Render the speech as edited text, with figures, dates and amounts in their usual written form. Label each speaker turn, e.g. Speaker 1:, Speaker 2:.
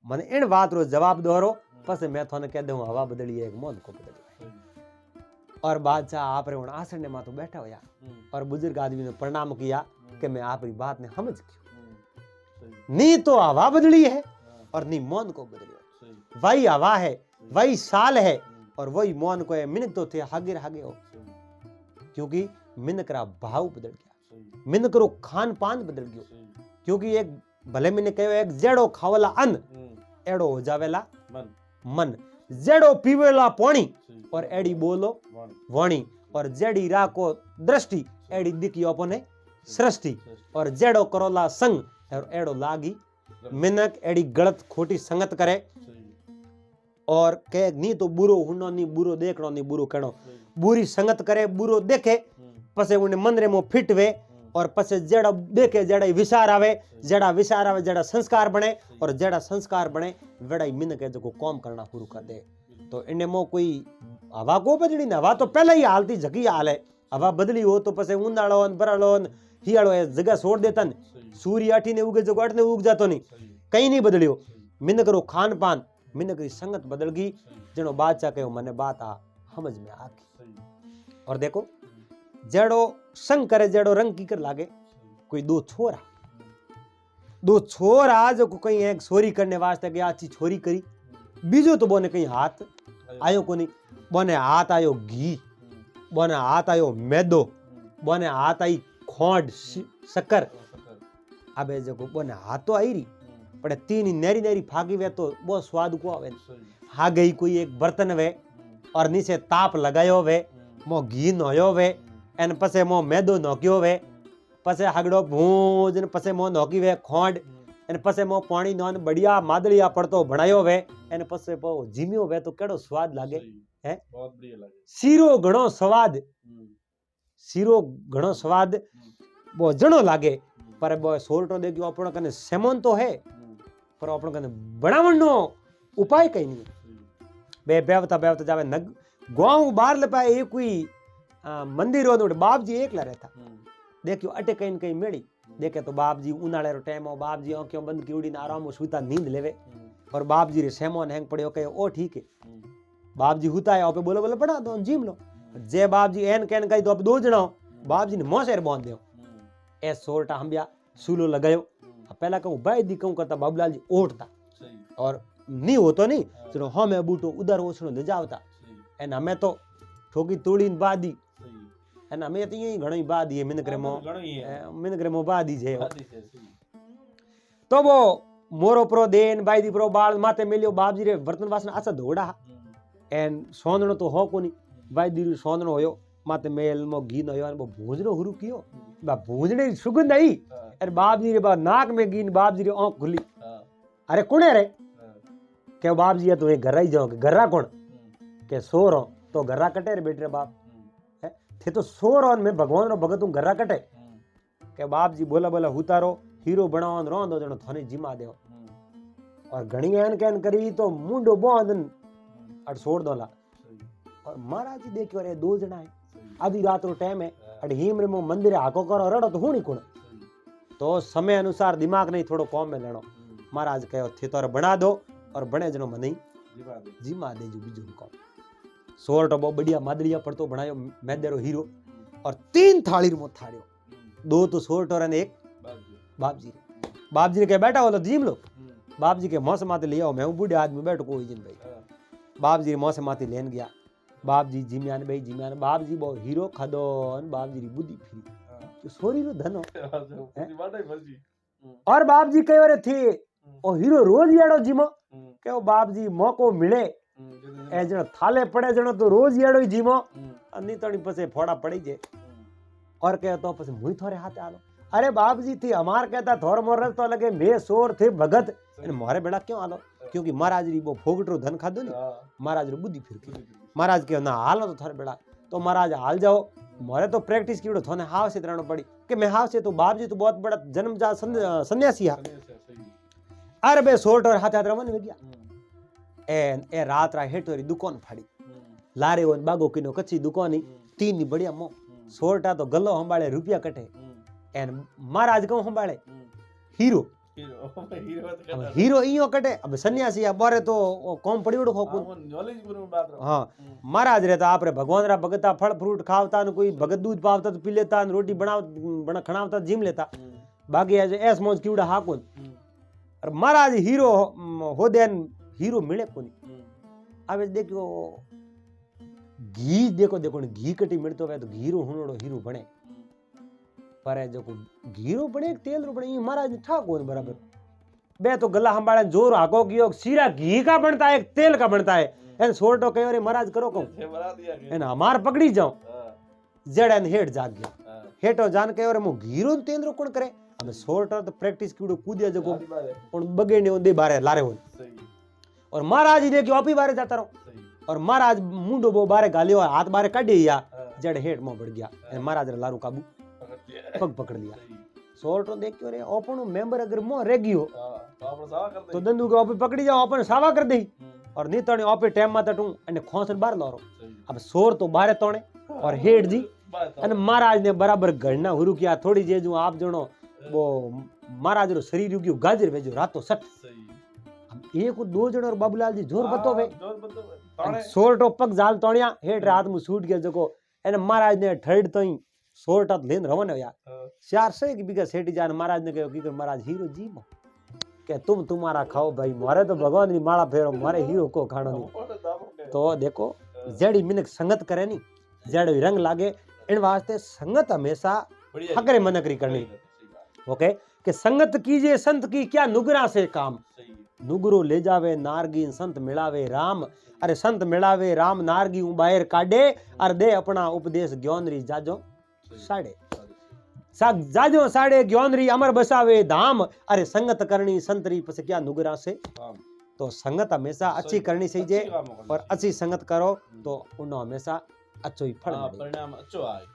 Speaker 1: મને એન વાત रो जवाब दोरो पसे मैं थाने कह दूं हवा बदली है एक मन को बदली। और बादशाह आप रे आसन ने मातो बैठा होया और बुजुर्ग आदमी ने प्रणाम किया कि मैं आपकी बात ने समझ गया। नी तो हवा बदली है और नी मन को बदली। वही हवा है, वही साल है और वही मन को है। मिनक तो थे हागे हागे हो, क्योंकि मिनक रा भाव बदल गया, मिनक रो खान पान बदल गयो। क्योंकि एक भले मैंने कहो एक जेड़ो खावला अन्न एड़ो हो जावेला मन, जेड़ो पीवेला पानी और एड़ी बोलो वाणी, और जेड़ी राको दृष्टि एड़ी दिखियो अपने सृष्टि, और जेड़ो करोला संग और एड़ो लागी मिनक एड़ी गलत खोटी संगत करे और कहे नी तो बुरो हुनो नी बुरो देखनो नी बुरो कहनो, बुरी संगत करे बुरो देखे पसे उन्हें मंदरे में फिटवे और पसे जेड़ा देखे जेड़ा विचार आवे, जेड़ा संस्कार बने और जेड़ा संस्कार बने वेड़ा मिन के जो काम करना शुरू कर दे। तो इन्हें मो कोई हवा को बदली ना, हवा तो पहले ही हालती जगी हाल है। हवा बदली हो तो पसे ऊंदाड़ो बराड़ो हियाड़ो जगह छोड़ देतन, सूर्य अठी ने उगे जो अठ ने उग जातो नहीं, कहीं नहीं बदलियो। मिनक रो खान पान मिनक की संगत बदल गई। जनो बादशाह कहो मने बात आ समझ में आ गई। और देखो जेड़ो संग करे जेड़ो रंग की कर लागे। कोई दो छोरा जो कहीं एक छोरी करने वास्ते गया, अच्छी छोरी करी, बीजो तो बोने कहीं हाथ आयो को नहीं, बोने हाथ आयो घी, बोने हाथ आयो मैदो, बोने हाथ आई खोंड शक्कर। अबे जो बोने हाथ तो आई रही पर तीन नेरी नेरी फागी वे तो बहुत स्वाद को आवे। हा गई कोई एक बर्तन वे और नीचे ताप लगायो वे, मो घी नोयो वे एन पसे मो मैदो नोक्यो वे, पसे हगड़ो भूज ने पसे मो नोकी वे खोंड एन पसे मो पानी नोन बढ़िया मादलिया पड़तो बनायो वे एन पसे पो जीमियो वे तो केड़ो स्वाद लागे है, बहुत बढ़िया लागे। सीरो घणो स्वाद, सीरो घणो स्वाद बो जणो लागे पर बो सोरटो देखियो आपण कने सेमोन तो है पर आपण कने बनावणनो उपाय कई नहीं। बे बेवता जावे नग गांव बाहर ले पाए एक कोई मंदिर हो बाप जी एकला रहता। देखियो अटे कहीं कहीं मेड़ी देखे तो बाप जी उनाळे रो टाइम हो, बाप जी आंखें बंद की उड़ीने आराम सुता नींद लेवे और बाप जी रे सेमोन हैंग पड़ियो कहे ओ ठीक है। बाप जी हुता है पे बोलो बोलो पड़ा दो जीम लो, जे बाप जी एन कहन कही तो अब दो जणो बाप जी ने मोसेर बांध दियो ए सोरटा हम्बिया सूलो लगायो। पहला कहूं भाई दी कहूं करता बाबूलाल जी ओटता और नहीं होतो नहीं चलो हम बूटो उधर ओछनो ले जावता एन हमें तो ठोकी तोड़ीन बादी एन हमें तो यही घणो बादी है मिनग्रेमो बादी जे तो वो मोरो प्रो देन बाई दी प्रो बाल माथे मिलियो बाप जी रे बर्तन वासन आसा धोड़ा एन सोंदणो तो हो कोनी बाई दी सोंदणो होयो माथे मेल मो घी नयो एन बो भूंजनो हुरु कियो बा भूंजने री सुगंध आई अरे बाप जी रे बा नाक में गीन बाप जी रे आंख खुली अरे कुणे रे के बाप जी तो ये घर ही जाओ गर्रा कौन के सोरो तो गर्रा कटे रे बेटे बाप है थे तो सोरो में भगवान रो भगत हूं गर्रा कटे के बाप जी बोला बोला हुतारो हीरो बनावन रोंदो जणो थाने जिमा देओ और घणी एन कैन करी तो मुंडो बोंदन अड़ छोड़ दोला और महाराज जी देखियो रे दो जना है आधी रात रो टाइम है अड़ हिम रे मो मंदिर हाको करो रड़ो तो हुणी कोण तो समय अनुसार दिमाग नहीं थोड़ो कॉम में लेनो महाराज कहो थे तो बना दो और बने जनो मने जीमा दे जो बीजो को सोरटो बहुत बढ़िया मादलिया पड़तो बनायो मैदेरो हीरो और 3 थाली रो थाड़ियो 2 तो सोरटो रे एक बाप जी के बैठा बोलो जीम लो बाप जी के मौसम माते ले आओ मैं बूढ़े आदमी बैठो कोई जिन भाई बाप जी मौसम माते लेन गया बाप जी जिम्यान भाई जिम्यान बाप जी बो हीरो खादो बाप जी री बुद्धि फिरी तो सोरी रो धनो और बाप जी कयो रे थी ओ हीरो रोज याड़ो जीमो के बाप जी मौको मिले ए जण थाले पड़े जणो तो रोज याड़ो जीमो अन्नी तणी पसे फोड़ा पड़ी जे और कहे तो पसे मुई थोरे हाथे आलो अरे बाप जी थी हमार कहता थोर मोर तो लगे मैं सोर थे भगत मारे बेड़ा क्यों आलो क्योंकि महाराज री वो फोगटरो धन खादो नी महाराज री बुद्धि फिर की महाराज के ना हालो तो थोरे बेड़ा तो महाराज हाल जाओ मारे तो प्रैक्टिस कीड़ो थोने हाव से रहनो पड़ी कि मैं हाव से तो बाप जी तो बहुत बड़ा जन्म जा सन्यासी है अरे बे सोट और हाथ रमन में गया ए रात रा हेटोरी दुकान फाड़ी लारे वन बागो किनो कच्ची दुकानी 3 नी बढ़िया मो सोरटा तो गल्लो हंबाळे रुपया कटे एन महाराज कहूं हंबाळे हीरो अब हीरो इयो कटे अब सन्यासी आ बारे तो कोम पड़ी उड़ खोकू हाँ महाराज रहता आपरे भगवान रा भगता फल फ्रूट खावता न कोई भगत दूध पावता तो पी लेता न रोटी बना खणावता जिम लेता बाकी ऐस मौज कीड़ा हाकुन और महाराज हीरो हो देन हीरो मिले कोनी अब देखो घी देखो घी कटी मिलतो वे तो घीरो हुनड़ो हीरो बने पर जो घीरो बने तेल रो बने ये महाराज था कौन बराबर बे तो गला हंबाड़े जोर हाको कियो सीरा घी का बनता है तेल का बनता है एन सोरटो कहो रे महाराज करो कहूं एन हमार पकड़ी जाओ जड़न हेठ जाग गया हेठो जान कहो रे मु घीरो तेल रो कोण करे अब सोरटो तो प्रैक्टिस कीड़ो कूदिया जको उन बगे ने दे बारे लारे हो और महाराज जी देखियो अपी बारे जाता रहो और महाराज मुंडो बो बारे गालियो हाथ बारे काढिया जड़ हेठ में पड़ गया महाराज रे लारू काबू पग पकड़ लिया सोरटो देखियो रे ओपनो मेंबर अगर मो रह गयो तो दंदू के ओपे पकड़ी जाओ अपन सावा कर दे और नीतणे ओपे टाइम मा टू अने खोसर बार लारो अब सोर तो बारे तोणे और हेड जी अने महाराज ने बराबर गणना हुरु किया थोड़ी जे जो आप जणो वो महाराज रो शरीर रुग्यो गाजर वेजो रातो सट एक दो जण और बाबूलाल जी जोर बतो वे सोरटो पग जाल तोणिया हेड रात मु छूट गया जको एने महाराज ने थर्ड तई सोरटा लेन रवन यार 400 की बिगा सेठी जान महाराज ने कहो कि महाराज हीरो जी के तुम तुम्हारा खाओ भाई मारे तो भगवान की माला फेरो मारे हीरो को खानो नहीं तो देखो जेड़ी मिनक संगत करे नी जेड़ी रंग लागे इन वास्ते संगत हमेशा हकरे मनकरी करनी ओके कि संगत कीजिए संत की क्या नुगरा से काम नुगरो ले जावे नारगी संत मिलावे राम अरे संत मिलावे राम नारगी बाहर काढे और दे अपना उपदेश ज्ञानरी जाजो साड़े जाजो साड़े ज्ञानरी अमर बसावे धाम अरे संगत करनी संतरी पस क्या नुगरा से तो संगत हमेशा अच्छी करनी चाहिए और अच्छी संगत करो तो उन्हें हमेशा अच्छो ही फल परिणाम अच्छो आए।